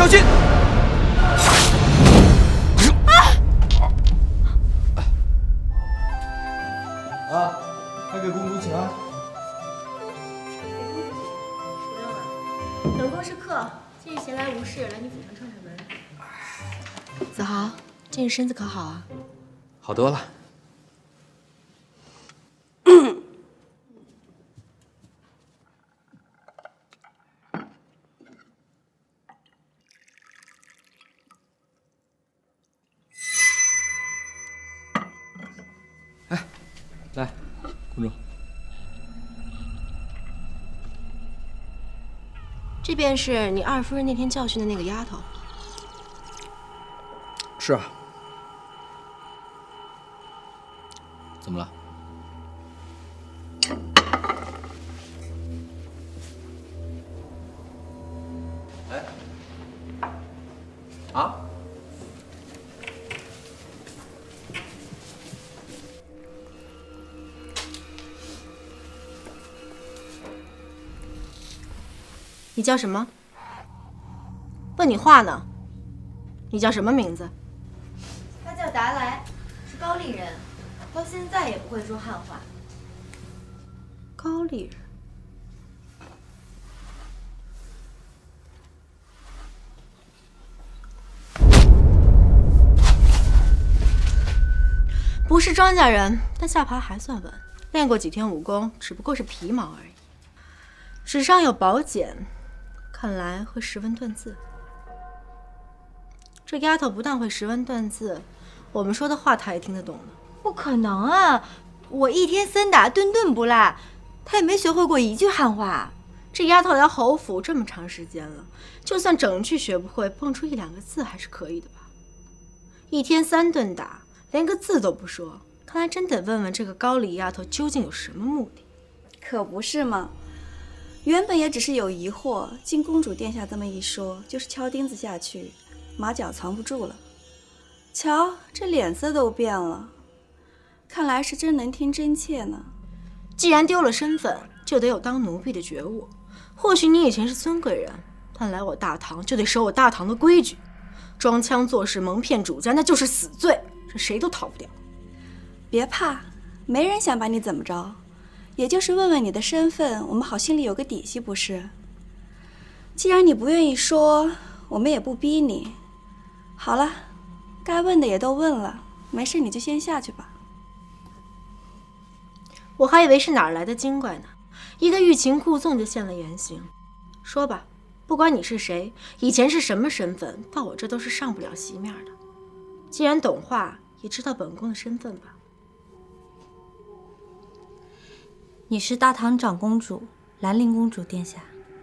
小心！啊，快给公主请安。不用了，本宫是客，今日闲来无事，来你府上串串门。子豪，这日身子可好啊？好多了。哎，来，公主。这便是你二夫人那天教训的那个丫头。是啊。怎么了？哎，啊？你叫什么？问你话呢。你叫什么名字？他叫达来，是高丽人，到现在也不会说汉话。高丽人。不是庄稼人，但下爬还算稳，练过几天武功，只不过是皮毛而已。纸上有宝简，看来会识文断字。这丫头不但会识文断字，我们说的话她也听得懂呢。不可能啊！我一天3打，顿顿不落，她也没学会过一句汉话。这丫头来侯府这么长时间了，就算整句学不会，蹦出1、2个字还是可以的吧？一天3顿打，连个字都不说，看来真得问问这个高丽丫头究竟有什么目的。可不是嘛，原本也只是有疑惑，经公主殿下这么一说，就是敲钉子下去，马脚藏不住了。瞧，这脸色都变了，看来是真能听真切呢。既然丢了身份，就得有当奴婢的觉悟。或许你以前是尊贵人，但来我大唐就得守我大唐的规矩。装腔作势、蒙骗主家，那就是死罪，这谁都逃不掉。别怕，没人想把你怎么着，也就是问问你的身份，我们好心里有个底细，不是？既然你不愿意说，我们也不逼你。好了，该问的也都问了，没事你就先下去吧。我还以为是哪儿来的精怪呢，一个欲擒故纵就现了原形。说吧，不管你是谁，以前是什么身份，到我这都是上不了席面的。既然懂话，也知道本宫的身份吧。你是大唐长公主兰陵公主殿下。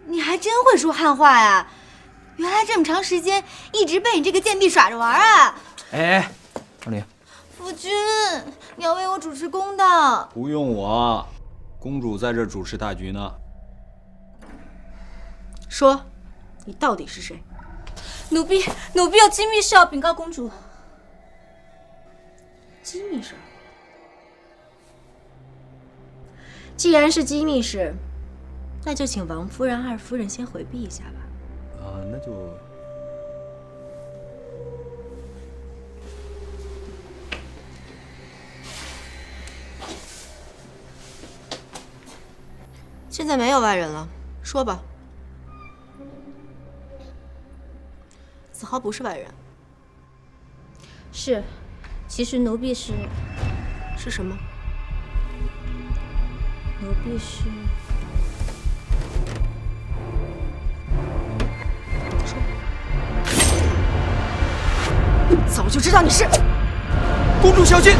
你还真会说汉话呀！原来这么长时间一直被你这个贱婢耍着玩啊！哎，二玲，夫君，你要为我主持公道。不用我，公主在这主持大局呢。说，你到底是谁？奴婢有机密事要禀告公主。机密事？既然是机密事，那就请王夫人、二夫人先回避一下吧。那就……现在没有外人了，说吧。子豪不是外人。是，其实奴婢是什么？奴婢是……早就知道你是。公主小心！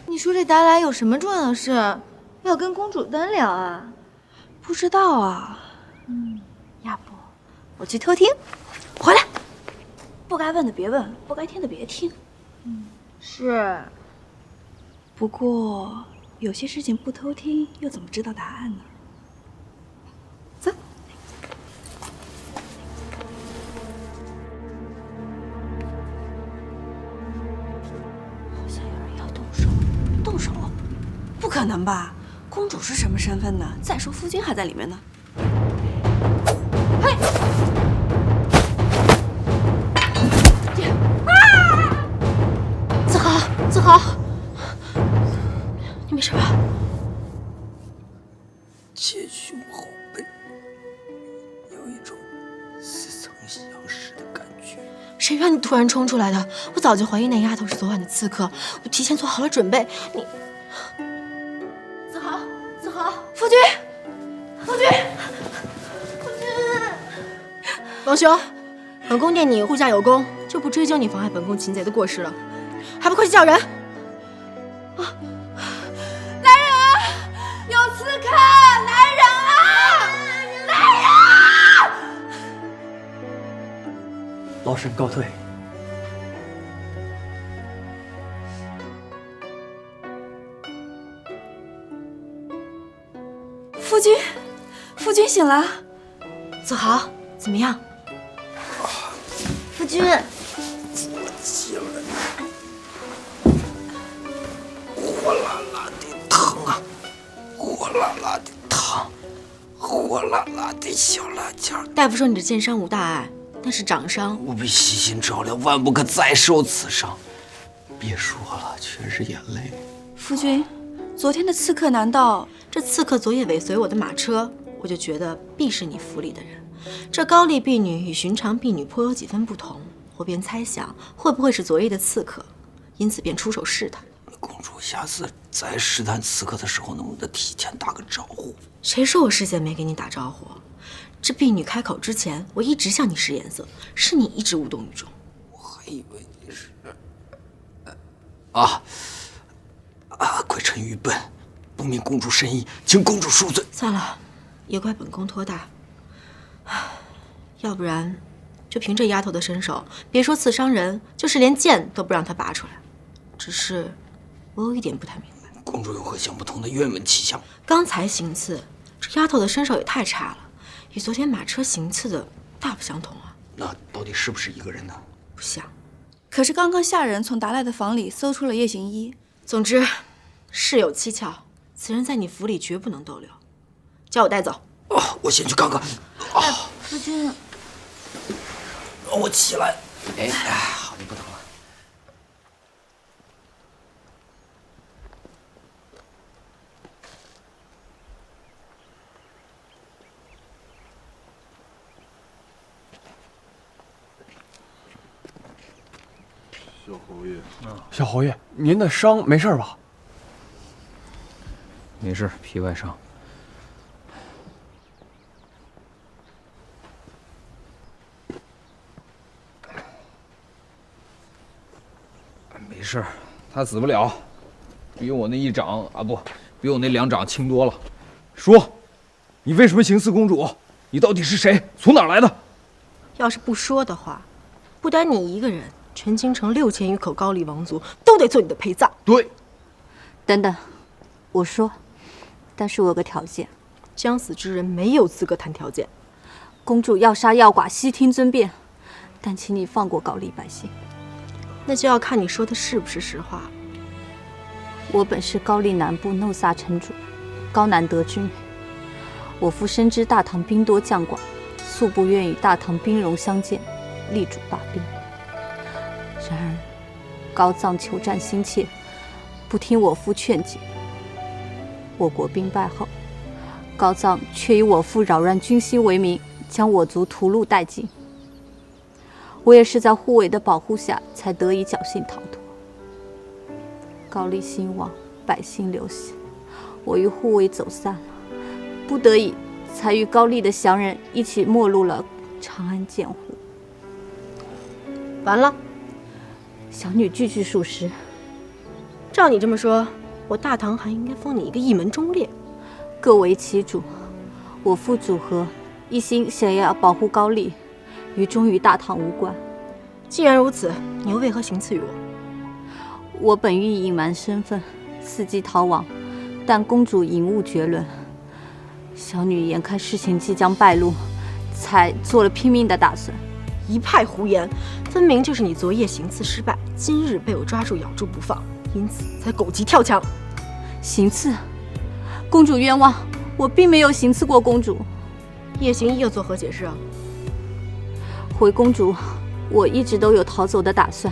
你说这达来有什么重要的事，要跟公主单聊啊？不知道啊。要不我去偷听，回来。不该问的别问，不该听的别听。是。不过有些事情不偷听，又怎么知道答案呢？走。好像有人要动手，动手？不可可能吧？公主是什么身份呢？再说夫君还在里面呢。嘿！子豪，子豪，你没事吧？前胸后背，有一种似曾相识的感觉。谁让你突然冲出来的？我早就怀疑那丫头是昨晚的刺客，我提前做好了准备。你，子豪，子豪，夫君，夫君，夫君，王兄，本宫念你护驾有功，就不追究你妨碍本宫擒贼的过失了，还不快去叫人！有刺客！来人啊！来人啊！老身告退。夫君，夫君醒了。子豪，怎么样？夫君，醒了，火辣辣的疼啊！火辣辣的烫，火辣辣的小辣椒。大夫说你的剑伤无大碍，但是掌伤。务必细心照料，万不可再受此伤。别说了，全是眼泪。夫君，昨天的刺客难道……这刺客昨夜尾随我的马车，我就觉得必是你府里的人。这高丽婢女与寻常婢女颇有几分不同，我便猜想会不会是昨夜的刺客，因此便出手试探。公主，下次再试探刺客的时候，能不能提前打个招呼？谁说我事先没给你打招呼？这婢女开口之前，我一直向你使眼色，是你一直无动于衷。我还以为你是……贵臣愚笨，不明公主深意，请公主恕罪。算了，也怪本宫托大。要不然，就凭这丫头的身手，别说刺伤人，就是连剑都不让她拔出来。只是，我有一点不太明白，公主有何想不通的愿闻其详？刚才行刺，这丫头的身手也太差了，与昨天马车行刺的大不相同啊。那到底是不是一个人呢？不像。可是刚刚下人从达赖的房里搜出了夜行衣。总之，事有蹊跷，此人在你府里绝不能逗留，叫我带走。我先去看看。夫君，让我起来。好，你不疼了。小侯爷，您的伤没事吧？没事，皮外伤。没事，他死不了，比我那一掌比我那2掌轻多了。说，你为什么行刺公主？你到底是谁？从哪儿来的？要是不说的话，不单你一个人，全京城6000余口高丽王族都得做你的陪葬。对，等等，我说，但是我有个条件，将死之人没有资格谈条件。公主要杀要剐，悉听尊便，但请你放过高丽百姓。那就要看你说的是不是实话了。我本是高丽南部弄萨城主高难得之女，我父深知大唐兵多将广，素不愿与大唐兵戎相见，力主大兵。然而高藏求战心切，不听我父劝解。我国兵败后，高藏却以我父扰乱军心为名，将我族屠戮殆尽。我也是在护卫的保护下，才得以侥幸逃脱。高丽兴亡，百姓流血，我与护卫走散了，不得已才与高丽的降人一起没入了长安剑湖。完了，小女句句属实。照你这么说，我大唐还应该封你一个一门忠烈。各为其主，我父主和一心想要保护高丽，与忠于大唐无关。既然如此，你又为何行刺于我？我本欲隐瞒身份，伺机逃亡，但公主引误绝伦，小女眼看事情即将败露，才做了拼命的打算。一派胡言，分明就是你昨夜行刺失败，今日被我抓住咬住不放，因此才狗急跳墙。行刺？公主冤枉，我并没有行刺过公主。叶行义又作何解释啊？回公主，我一直都有逃走的打算，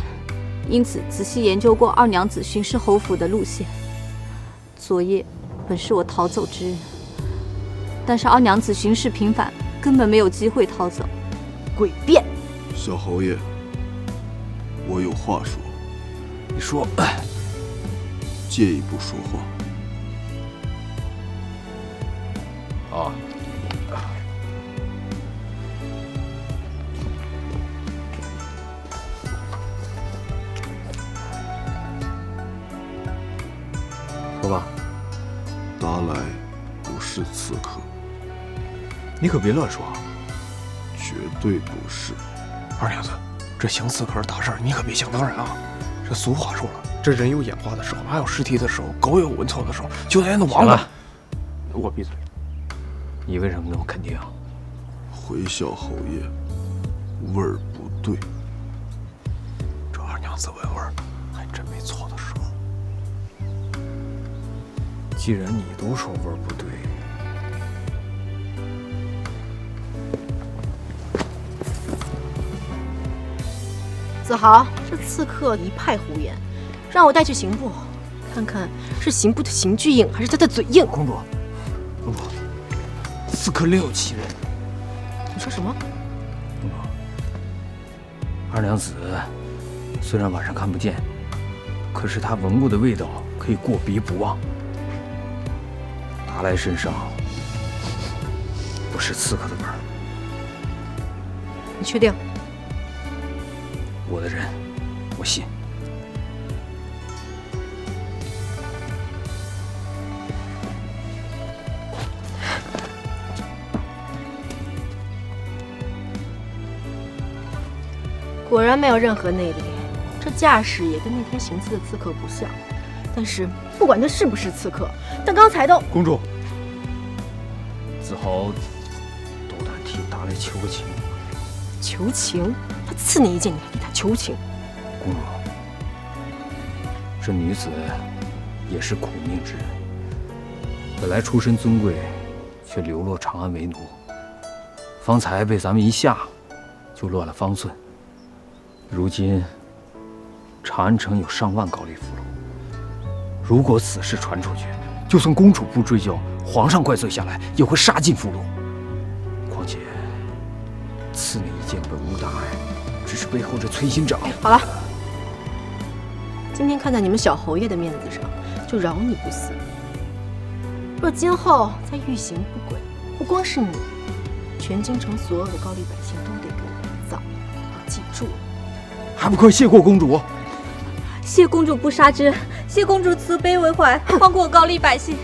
因此仔细研究过二娘子巡视侯府的路线。昨夜本是我逃走之日，但是二娘子巡视频繁，根本没有机会逃走。诡辩！小侯爷，我有话说。你说，借一步说话。啊，说吧。达来不是刺客，你可别乱说啊！绝对不是。二娘子，这行刺可是大事儿，你可别想当然啊！这俗话说了，这人有眼花的时候，马有失蹄的时候，狗有闻臭的时候，就连那王八……我闭嘴。你为什么那么肯定？回小侯爷，味儿不对。这二娘子闻味儿，还真没错的时候。既然你都说味儿不对，子豪，这刺客一派胡言，让我带去刑部，看看是刑部的刑具硬，还是他的嘴硬。公主，公主，刺客另有其人。你说什么？公主，二娘子虽然晚上看不见，可是她闻过的味道可以过鼻不忘。达来身上不是刺客的味儿。你确定？我的人，我信。果然没有任何内力，这架势也跟那天行刺的刺客不像。但是不管他是不是刺客，但刚才都……公主，子豪斗胆替达来求个情。求情？他刺你一剑，你还替他求情？公主，这女子也是苦命之人，本来出身尊贵，却流落长安为奴。方才被咱们一吓，就乱了方寸。如今长安城有上万高丽俘虏，如果此事传出去，就算公主不追究，皇上怪罪下来，也会杀尽俘虏。况且刺你一剑本无大碍，只是背后这崔心掌……好了，今天看在你们小侯爷的面子上，就饶你不死。若今后再欲行不轨，不光是你，全京城所有的高丽百姓都得给我陪葬。要记住了。还不快谢过公主！谢公主不杀之，谢公主慈悲为怀，放过高丽百姓。